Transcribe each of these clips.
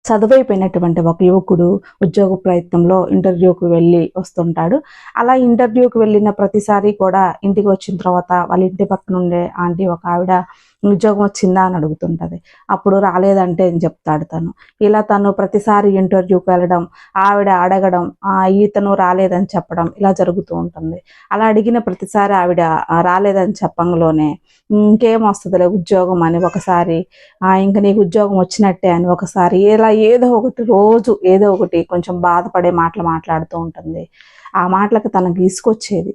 చదువైపోయినటువంటి ఒక యువకుడు ఉద్యోగ ప్రయత్నంలో ఇంటర్వ్యూకి వెళ్ళి వస్తుంటాడు. అలా ఇంటర్వ్యూకి వెళ్ళిన ప్రతిసారి కూడా ఇంటికి వచ్చిన తర్వాత వాళ్ళ ఇంటి పక్కన ఉండే ఆంటీ ఒక ఆవిడ ఉద్యోగం వచ్చిందా అని అడుగుతుంటది. అప్పుడు రాలేదంటే అని చెప్తాడు తను. ఇలా తను ప్రతిసారి ఇంటర్వ్యూకి వెళ్ళడం, ఆవిడ అడగడం, ఇతను రాలేదని చెప్పడం ఇలా జరుగుతూ ఉంటుంది. అలా అడిగిన ప్రతిసారి ఆవిడ రాలేదని చెప్పంలోనే ఇంకేం వస్తదిలే ఉద్యోగం అని ఒకసారి, ఇంక నీకు ఉద్యోగం వచ్చినట్టే అని ఒకసారి, ఇలా ఏదో ఒకటి రోజు ఏదో ఒకటి కొంచెం బాధపడే మాటలు మాట్లాడుతూ ఉంటుంది. ఆ మాటలకు తనకు తీసుకొచ్చేది.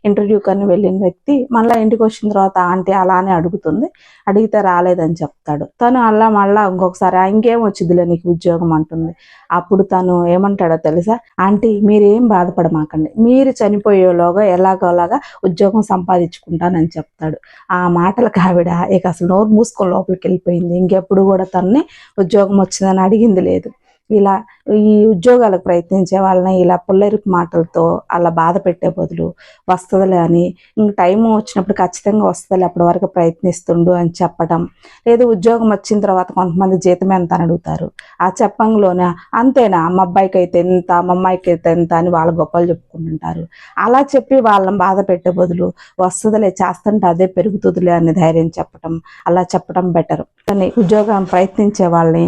ఇంటర్వ్యూ కని వెళ్ళిన వ్యక్తి మళ్ళీ ఇంటికి వచ్చిన తర్వాత ఆంటీ అలానే అడుగుతుంది. అడిగితే రాలేదని చెప్తాడు. తను అలా మళ్ళా ఇంకొకసారి ఇంకేం వచ్చిందిలే నీకు ఉద్యోగం అంటుంది. అప్పుడు తను ఏమంటాడో తెలుసా? ఆంటీ మీరేం బాధపడమాకండి, మీరు చనిపోయేలోగా ఎలాగోలాగా ఉద్యోగం సంపాదించుకుంటానని చెప్తాడు. ఆ మాటలకు ఆవిడ ఇక అసలు నోరు మూసుకొని లోపలికి వెళ్ళిపోయింది. ఇంకెప్పుడు కూడా తనని ఉద్యోగం వచ్చిందని అడిగింది లేదు. ఇలా ఈ ఉద్యోగాలకు ప్రయత్నించే వాళ్ళని ఇలా పుల్లెరుపు మాటలతో అలా బాధ పెట్టే బదులు వస్తుందిలే అని, ఇంక టైం వచ్చినప్పుడు ఖచ్చితంగా వస్తుందిలే అప్పటి వరకు ప్రయత్నిస్తుండు అని చెప్పడం. లేదు ఉద్యోగం వచ్చిన తర్వాత కొంతమంది జీతం ఎంత అని అడుగుతారు. ఆ చెప్పంలోనే అంతేనా, మా అబ్బాయికి అయితే ఎంత, మా అమ్మాయికి అయితే ఎంత అని వాళ్ళ గొప్పలు చెప్పుకుంటుంటారు. అలా చెప్పి వాళ్ళని బాధ పెట్టే బదులు వస్తుందిలే చేస్తుంటే అదే పెరుగుతుందిలే అని ధైర్యం చెప్పడం, అలా చెప్పడం బెటర్. కానీ ఉద్యోగం ప్రయత్నించే వాళ్ళని,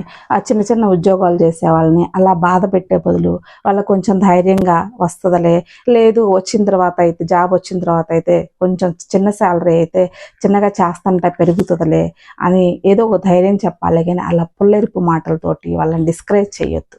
చిన్న చిన్న ఉద్యోగాలు చేసే వాళ్ళని అలా బాధ పెట్టే బదులు వాళ్ళకు కొంచెం ధైర్యంగా వస్తుందిలే, లేదు వచ్చిన తర్వాత అయితే జాబ్ వచ్చిన తర్వాత అయితే కొంచెం చిన్న శాలరీ అయితే చిన్నగా చేస్తుంటే పెరుగుతుందిలే అని ఏదో ఒక ధైర్యం చెప్పాలి. కానీ అలా పుల్లెరుపు మాటలతోటి వాళ్ళని డిస్కరేజ్ చేయొద్దు.